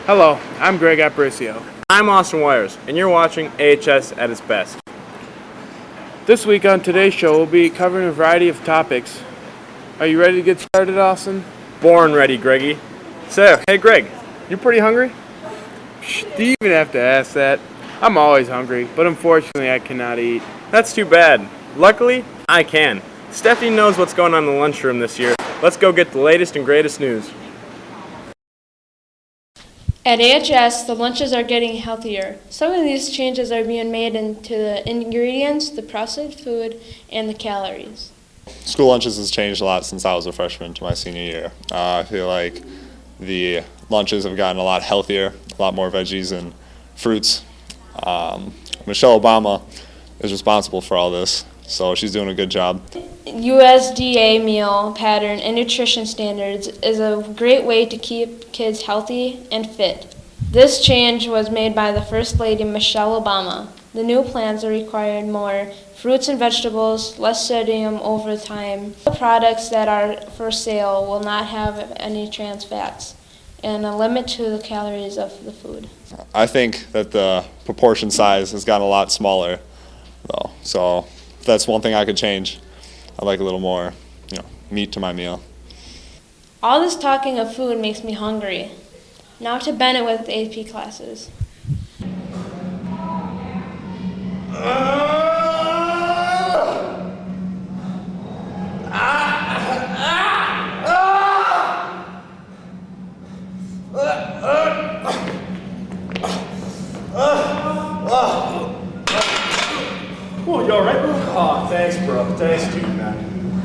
Hello, I'm Greg Aparicio. I'm Austin Wires, and you're watching AHS at its best. This week on today's show, we'll be covering a variety of topics. Are you ready to get started, Austin? Born ready, Greggy. So, hey Greg, you pretty hungry? Do you even have to ask that? I'm always hungry, but unfortunately I cannot eat. That's too bad. Luckily, I can. Stephanie knows what's going on in the lunchroom this year. Let's go get the latest and greatest news. At AHS, the lunches are getting healthier. Some of these changes are being made into the ingredients, the processed food, and the calories. School lunches has changed a lot since I was a freshman to my senior year. I feel like the lunches have gotten a lot healthier, a lot more veggies and fruits. Michelle Obama is responsible for all this, so she's doing a good job. USDA meal pattern and nutrition standards is a great way to keep kids healthy and fit. This change was made by the First Lady Michelle Obama. The new plans are required more fruits and vegetables, less sodium over time. The products that are for sale will not have any trans fats, and a limit to the calories of the food. I think that the proportion size has gotten a lot smaller, though. So if that's one thing I could change. I'd like a little more, meat to my meal. All this talking of food makes me hungry. Now to Bennett with AP classes. Oh, you alright, bro? Oh, thanks, bro. Thanks, dude, man.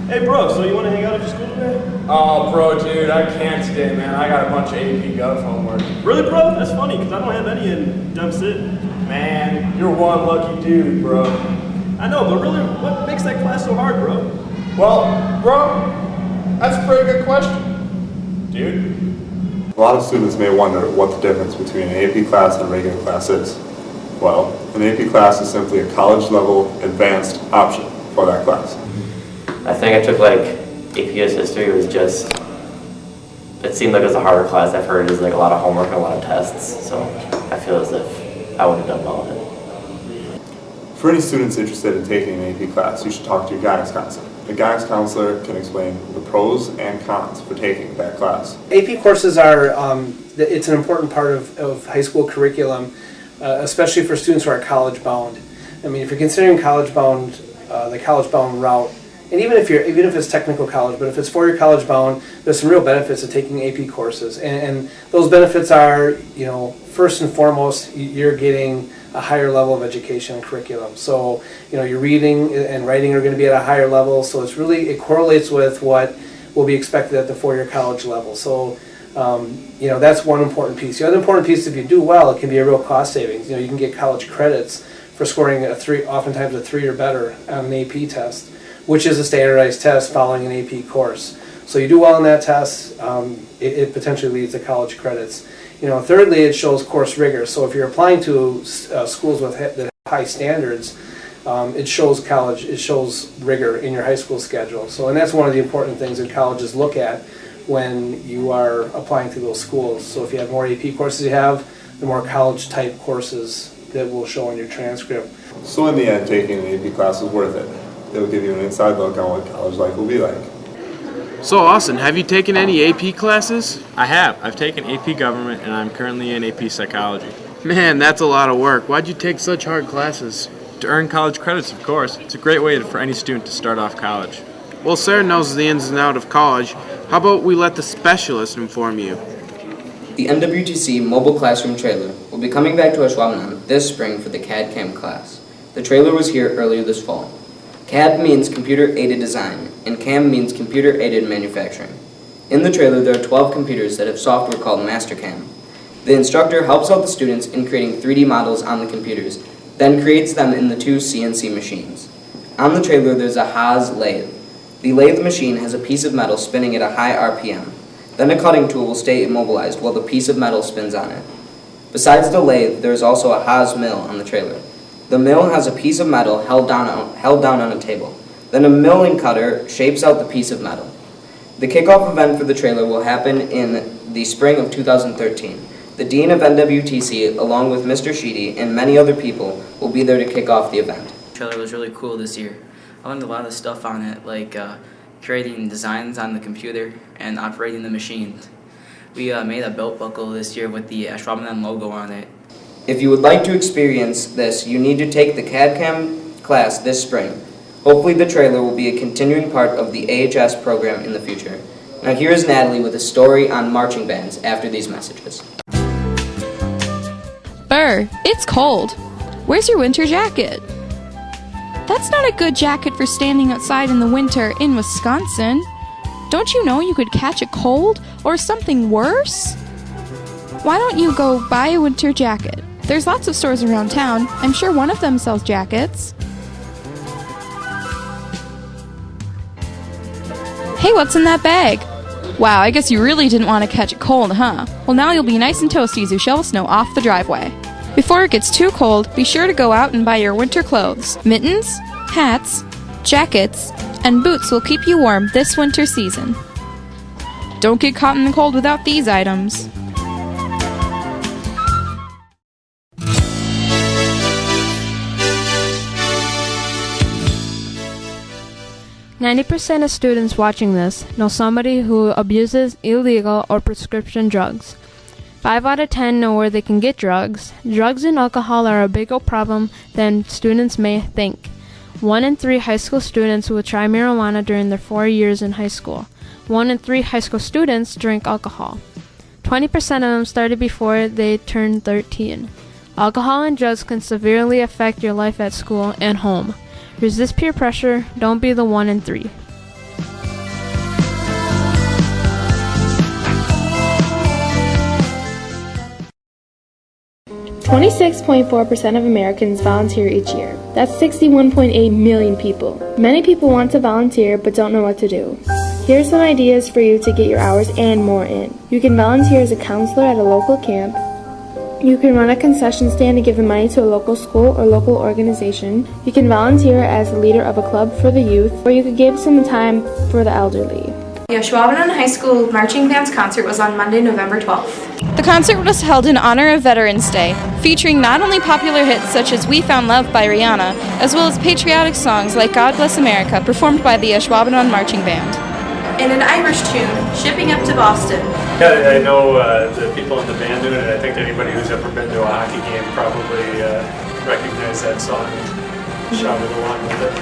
Hey, bro, so you want to hang out after school today? Oh, bro, dude, I can't today, man. I got a bunch of AP Gov homework. Really, bro? That's funny, because I don't have any in Dem Cit. Man, you're one lucky dude, bro. I know, but really, what makes that class so hard, bro? Well, bro, that's a pretty good question, dude. A lot of students may wonder what the difference between an AP class and a regular class is. Well, an AP class is simply a college-level advanced option for that class. I think I took APS history. It seemed like it was a harder class. I've heard it is a lot of homework and a lot of tests, so I feel as if I would have done well in it. For any students interested in taking an AP class, you should talk to your guidance counselor. The guidance counselor can explain the pros and cons for taking that class. AP courses are, it's an important part of high school curriculum, especially for students who are college-bound. I mean, if you're considering college-bound, the college-bound route, and even if it's technical college, but if it's for your college-bound, there's some real benefits of taking AP courses, and those benefits are, first and foremost, you're getting a higher level of education and curriculum. So, your reading and writing are going to be at a higher level. So it correlates with what will be expected at the four-year college level. So, that's one important piece. The other important piece, if you do well, it can be a real cost savings. You can get college credits for scoring oftentimes a 3 or better on an AP test, which is a standardized test following an AP course. So you do well on that test, it potentially leads to college credits. Thirdly, it shows course rigor. So if you're applying to schools that have high standards, it shows rigor in your high school schedule. So, and that's one of the important things that colleges look at when you are applying to those schools. So if you have more AP courses the more college-type courses that will show on your transcript. So in the end, taking an AP class is worth it. It'll give you an inside look on what college life will be like. So Austin, have you taken any AP classes? I have. I've taken AP Government, and I'm currently in AP Psychology. Man, that's a lot of work. Why'd you take such hard classes? To earn college credits, of course. It's a great way for any student to start off college. Well, Sarah knows the ins and outs of college. How about we let the specialist inform you? The NWTC mobile classroom trailer will be coming back to Ashwaubenon this spring for the CAD CAM class. The trailer was here earlier this fall. CAD means computer-aided design, and CAM means computer-aided manufacturing. In the trailer, there are 12 computers that have software called MasterCam. The instructor helps out the students in creating 3D models on the computers, then creates them in the 2 CNC machines. On the trailer, there's a Haas lathe. The lathe machine has a piece of metal spinning at a high RPM. Then a cutting tool will stay immobilized while the piece of metal spins on it. Besides the lathe, there is also a Haas mill on the trailer. The mill has a piece of metal held down on a table. Then a milling cutter shapes out the piece of metal. The kickoff event for the trailer will happen in the spring of 2013. The Dean of NWTC, along with Mr. Sheedy and many other people, will be there to kick off the event. The trailer was really cool this year. I learned a lot of stuff on it, like creating designs on the computer and operating the machines. We made a belt buckle this year with the Ashwaubenon logo on it. If you would like to experience this, you need to take the CAD/CAM class this spring. Hopefully the trailer will be a continuing part of the AHS program in the future. Now here is Natalie with a story on marching bands after these messages. Burr, it's cold. Where's your winter jacket? That's not a good jacket for standing outside in the winter in Wisconsin. Don't you know you could catch a cold or something worse? Why don't you go buy a winter jacket? There's lots of stores around town. I'm sure one of them sells jackets. Hey, what's in that bag? Wow, I guess you really didn't want to catch a cold, huh? Well, now you'll be nice and toasty as you shovel snow off the driveway. Before it gets too cold, be sure to go out and buy your winter clothes. Mittens, hats, jackets, and boots will keep you warm this winter season. Don't get caught in the cold without these items. %90 of students watching this know somebody who abuses illegal or prescription drugs. 5 out of 10 know where they can get drugs. Drugs and alcohol are a bigger problem than students may think. 1 in 3 high school students will try marijuana during their 4 years in high school. 1 in 3 high school students drink alcohol. 20% of them started before they turned 13. Alcohol and drugs can severely affect your life at school and home. Resist peer pressure. Don't be the 1 in 3. .4% of Americans volunteer each year. That's 61.8 million people. Many people want to volunteer but don't know what to do. Here are some ideas for you to get your hours and more in. You can volunteer as a counselor at a local camp. You can run a concession stand and give the money to a local school or local organization. You can volunteer as the leader of a club for the youth, or you could give some time for the elderly. The Ashwaubenon High School Marching Band's concert was on Monday, November 12th. The concert was held in honor of Veterans Day, featuring not only popular hits such as We Found Love by Rihanna, as well as patriotic songs like God Bless America, performed by the Ashwaubenon Marching Band. And an Irish tune, Shipping Up to Boston. Yeah, I know the people in the band do it, and I think anybody who's ever been to a hockey game probably recognize that song and shout it along with it.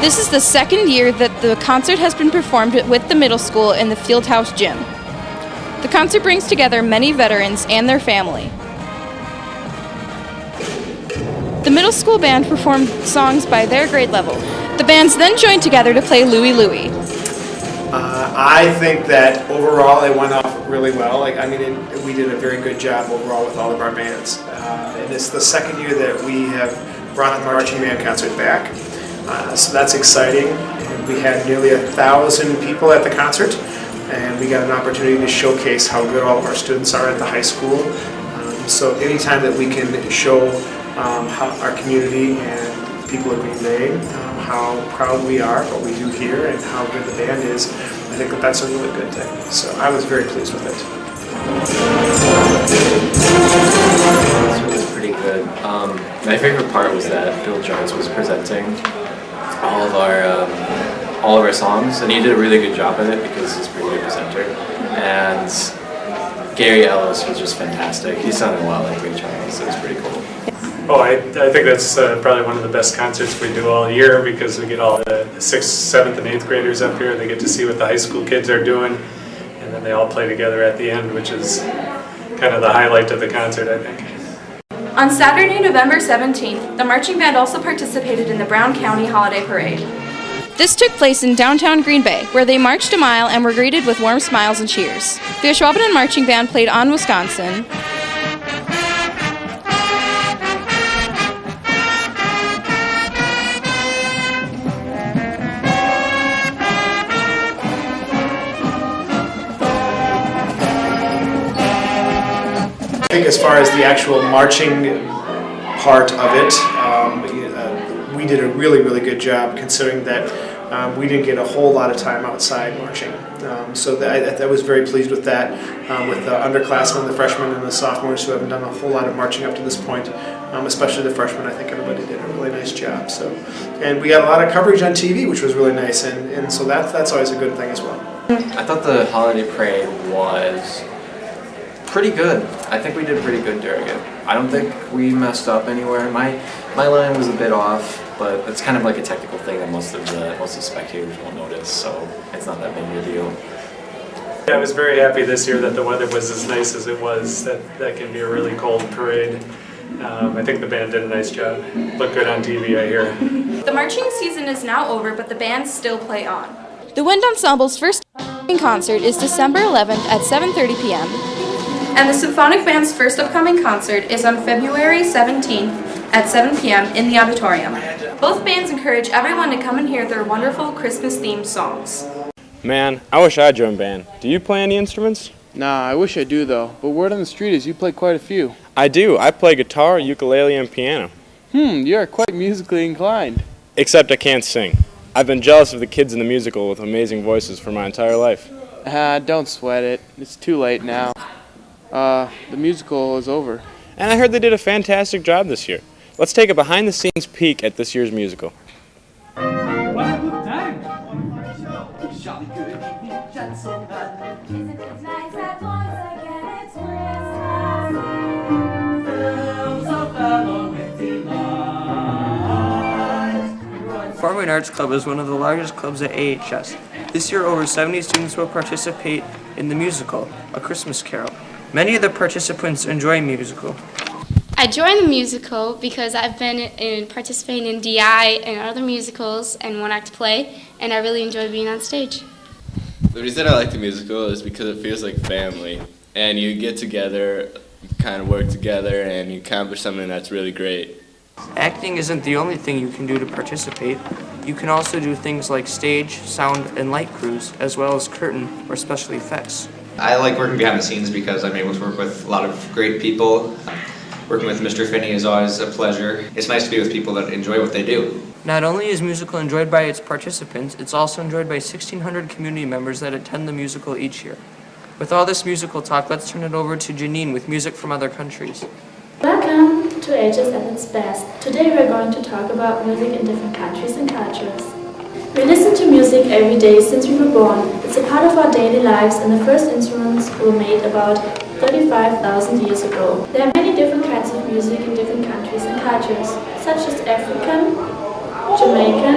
This is the second year that the concert has been performed with the middle school in the Fieldhouse Gym. The concert brings together many veterans and their family. The middle school band performed songs by their grade level. The bands then joined together to play Louie Louie. I think that overall it went off really well. We did a very good job overall with all of our bands. And it's the second year that we have brought the marching band concert back. So that's exciting. And we had nearly 1,000 people at the concert, and we got an opportunity to showcase how good all of our students are at the high school. So anytime that we can show how our community and people of Green Bay, how proud we are of what we do here and how good the band is, I think that that's a really good thing. So I was very pleased with it. It was pretty good. My favorite part was that Bill Jones was presenting all of our songs, and he did a really good job at it because he's a pretty good presenter. And Gary Ellis was just fantastic. He sounded a lot like Ray Charles. It was pretty cool. Oh, I think that's probably one of the best concerts we do all year because we get all the 6th, 7th, and 8th graders up here. They get to see what the high school kids are doing, and then they all play together at the end, which is kind of the highlight of the concert, I think. On Saturday, November 17th, the marching band also participated in the Brown County Holiday Parade. This took place in downtown Green Bay, where they marched a mile and were greeted with warm smiles and cheers. The Ashwaubenon Marching Band played On Wisconsin. I think as far as the actual marching part of it, we did a really, really good job considering that we didn't get a whole lot of time outside marching. So I was very pleased with that, with the underclassmen, the freshmen, and the sophomores who haven't done a whole lot of marching up to this point, especially the freshmen. I think everybody did a really nice job. So, and we got a lot of coverage on TV, which was really nice, and so that's always a good thing as well. I thought the holiday parade was pretty good. I think we did pretty good during it. I don't think we messed up anywhere. My line was a bit off, but it's kind of like a technical thing that most of the spectators won't notice, so it's not that big of a deal. Yeah, I was very happy this year that the weather was as nice as it was. That can be a really cold parade. I think the band did a nice job. Looked good on TV, I hear. The marching season is now over, but the bands still play on. The Wind Ensemble's first concert is December 11th at 7:30 p.m. And the Symphonic Band's first upcoming concert is on February 17th at 7 p.m. in the auditorium. Both bands encourage everyone to come and hear their wonderful Christmas-themed songs. Man, I wish I joined band. Do you play any instruments? Nah, I wish I do though, but word on the street is you play quite a few. I do. I play guitar, ukulele, and piano. You are quite musically inclined. Except I can't sing. I've been jealous of the kids in the musical with amazing voices for my entire life. Don't sweat it. It's too late now. The musical is over. And I heard they did a fantastic job this year. Let's take a behind-the-scenes peek at this year's musical. Performing Arts Club is one of the largest clubs at AHS. This year, over 70 students will participate in the musical, A Christmas Carol. Many of the participants enjoy musical. I joined the musical because I've been participating in DI and other musicals and one act play, and I really enjoy being on stage. The reason I like the musical is because it feels like family, and you get together, kind of work together, and you accomplish something that's really great. Acting isn't the only thing you can do to participate. You can also do things like stage, sound, and light crews, as well as curtain or special effects. I like working behind the scenes because I'm able to work with a lot of great people. Working with Mr. Finney is always a pleasure. It's nice to be with people that enjoy what they do. Not only is musical enjoyed by its participants, it's also enjoyed by 1,600 community members that attend the musical each year. With all this musical talk, let's turn it over to Janine with music from other countries. Welcome to AHS At Its Best. Today we're going to talk about music in different countries and cultures. We listen to music every day since we were born. It's a part of our daily lives, and the first instruments were made about 35,000 years ago. There are many different kinds of music in different countries and cultures, such as African, Jamaican,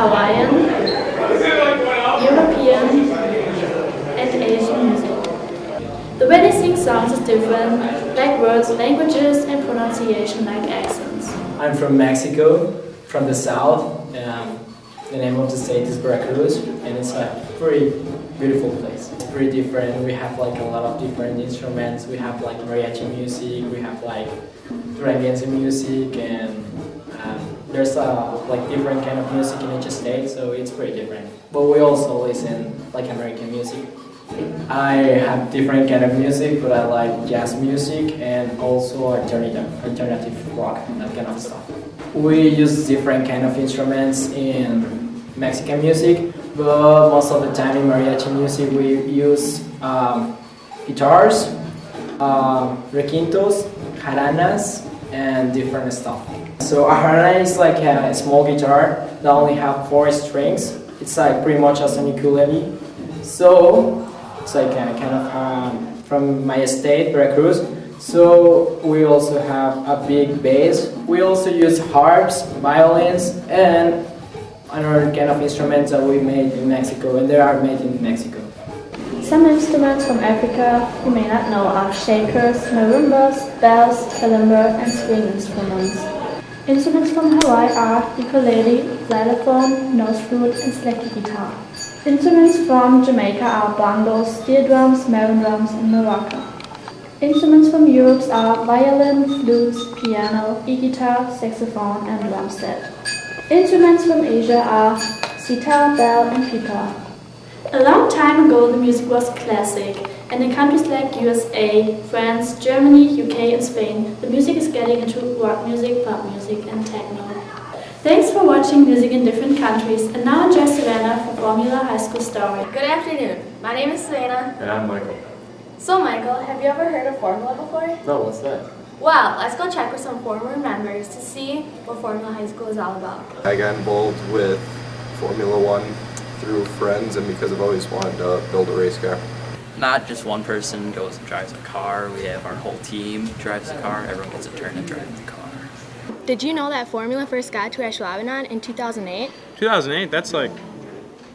Hawaiian, European, and Asian music. The way they sing songs is different, like words, languages, and pronunciation like accents. I'm from Mexico, from the south. The name of the state is Veracruz, and it's a pretty beautiful place. It's pretty different. We have like a lot of different instruments. We have like mariachi music, we have like duranguense music, and there's like different kind of music in each state, so it's pretty different. But we also listen like American music. I have different kind of music, but I like jazz music and also alternative rock, that kind of stuff. We use different kind of instruments in Mexican music, but most of the time in mariachi music we use guitars, requintos, jaranas, and different stuff. So a jarana is like a small guitar that only have 4 strings. It's like pretty much as an ukulele. So it's like kind of from my state, Veracruz. So we also have a big bass. We also use harps, violins, and another kind of instruments that we made in Mexico, and they are made in Mexico. Some instruments from Africa you may not know are shakers, marimbas, bells, kalimba, and string instruments. Instruments from Hawaii are ukulele, xylophone, nose flute, and slacky guitar. Instruments from Jamaica are bongos, steel drums, marin drums, and maraca. Instruments from Europe are violin, flutes, piano, e-guitar, saxophone, and drum set. Instruments from Asia are sitar, bell, and pipa. A long time ago, the music was classic, and in countries like USA, France, Germany, UK, and Spain, the music is getting into rock music, pop music, and techno. Thanks for watching Music in Different Countries, and now enjoy Savannah for Formula High School Story. Good afternoon. My name is Savannah. And I'm Michael. So, Michael, have you ever heard of Formula before? No, what's that? Well, let's go check with some former members to see what Formula High School is all about. I got involved with Formula One through friends and because I've always wanted to build a race car. Not just one person goes and drives a car. We have our whole team drives a car. Everyone gets a turn to drive the car. Did you know that Formula first got to Ashwaubenon in 2008? 2008? That's like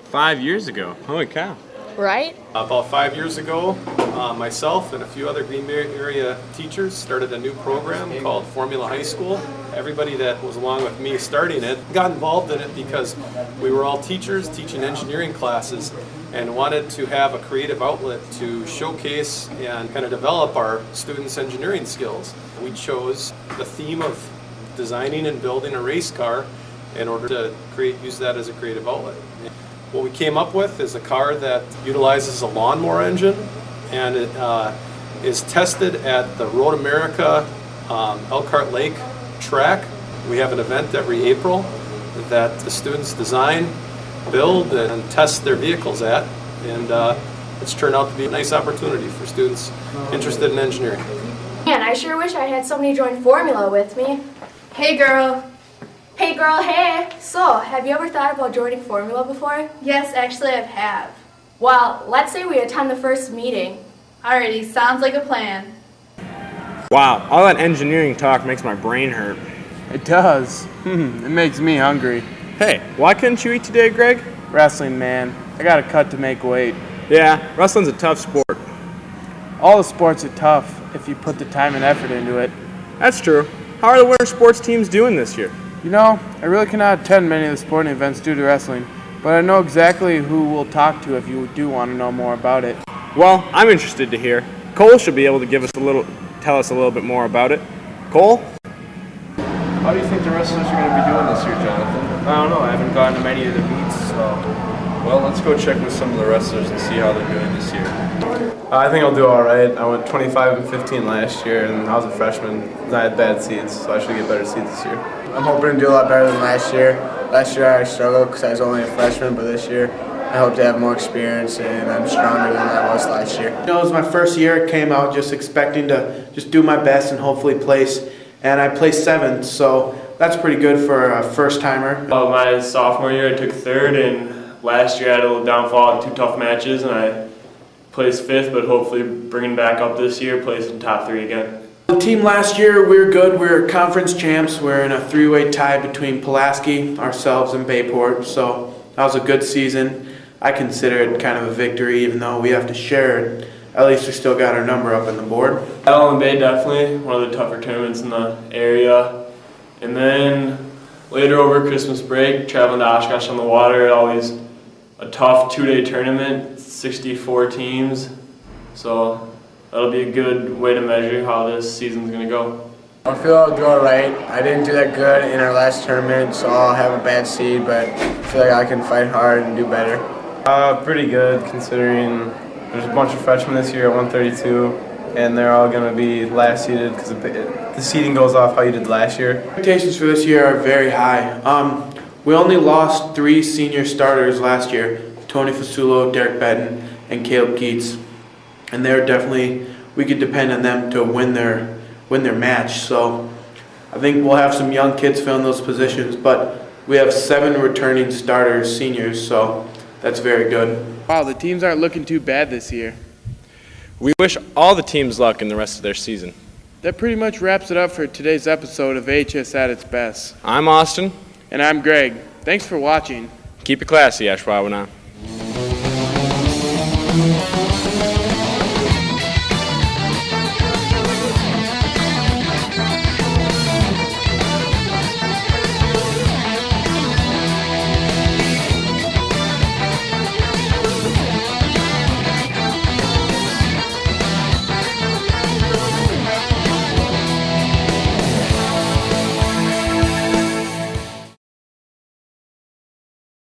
5 years ago. Holy cow. Right? About 5 years ago, myself and a few other Green Bay area teachers started a new program called Formula High School. Everybody that was along with me starting it got involved in it because we were all teachers teaching engineering classes and wanted to have a creative outlet to showcase and kind of develop our students' engineering skills. We chose the theme of designing and building a race car in order to use that as a creative outlet. What we came up with is a car that utilizes a lawnmower engine, and it is tested at the Road America Elkhart Lake track. We have an event every April that the students design, build, and test their vehicles at, and it's turned out to be a nice opportunity for students interested in engineering. Man, I sure wish I had somebody join Formula with me. Hey girl. Hey girl, hey! So, have you ever thought about joining Formula before? Yes, actually I have. Well, let's say we attend the first meeting. Alrighty, sounds like a plan. Wow, all that engineering talk makes my brain hurt. It does. It makes me hungry. Hey, why couldn't you eat today, Greg? Wrestling, man. I got to cut to make weight. Yeah, wrestling's a tough sport. All the sports are tough if you put the time and effort into it. That's true. How are the winter sports teams doing this year? You know, I really cannot attend many of the sporting events due to wrestling, but I know exactly who we'll talk to if you do want to know more about it. Well, I'm interested to hear. Cole should be able to tell us a little bit more about it. Cole? How do you think the wrestlers are going to be doing this year, Jonathan? I don't know. I haven't gone to many of the meets, so. Well, let's go check with some of the wrestlers and see how they're doing this year. I think I'll do all right. I went 25 and 15 last year, and I was a freshman. I had bad seeds, so I should get better seeds this year. I'm hoping to do a lot better than last year. Last year I struggled because I was only a freshman, but this year I hope to have more experience and I'm stronger than I was last year. You know, it was my first year. I came out just expecting to just do my best and hopefully place, and I placed 7th, so that's pretty good for a first-timer. My sophomore year I took 3rd, and last year I had a little downfall in 2 tough matches, and I placed 5th, but hopefully bringing back up this year, placing top 3 again. The team last year, we were good. We were conference champs. We're in a 3-way tie between Pulaski, ourselves, and Bayport, so that was a good season. I consider it kind of a victory, even though we have to share it. At least we still got our number up on the board. Battle in Bay, definitely one of the tougher tournaments in the area. And then later over Christmas break, traveling to Oshkosh on the water, always a tough 2-day tournament, 64 teams. So that'll be a good way to measure how this season's going to go. I feel I'll do all right. I didn't do that good in our last tournament, so I'll have a bad seed, but I feel like I can fight hard and do better. Pretty good, considering there's a bunch of freshmen this year at 132, and they're all going to be last seeded because the seeding goes off how you did last year. Expectations for this year are very high. We only lost 3 senior starters last year, Tony Fasulo, Derek Bedden, and Caleb Keats. And they're definitely, we could depend on them to win their match. So I think we'll have some young kids filling those positions, but we have 7 returning starters, seniors, so that's very good. Wow, the teams aren't looking too bad this year. We wish all the teams luck in the rest of their season. That pretty much wraps it up for today's episode of AHS At Its Best. I'm Austin. And I'm Greg. Thanks for watching. Keep it classy, Ashwaubenon.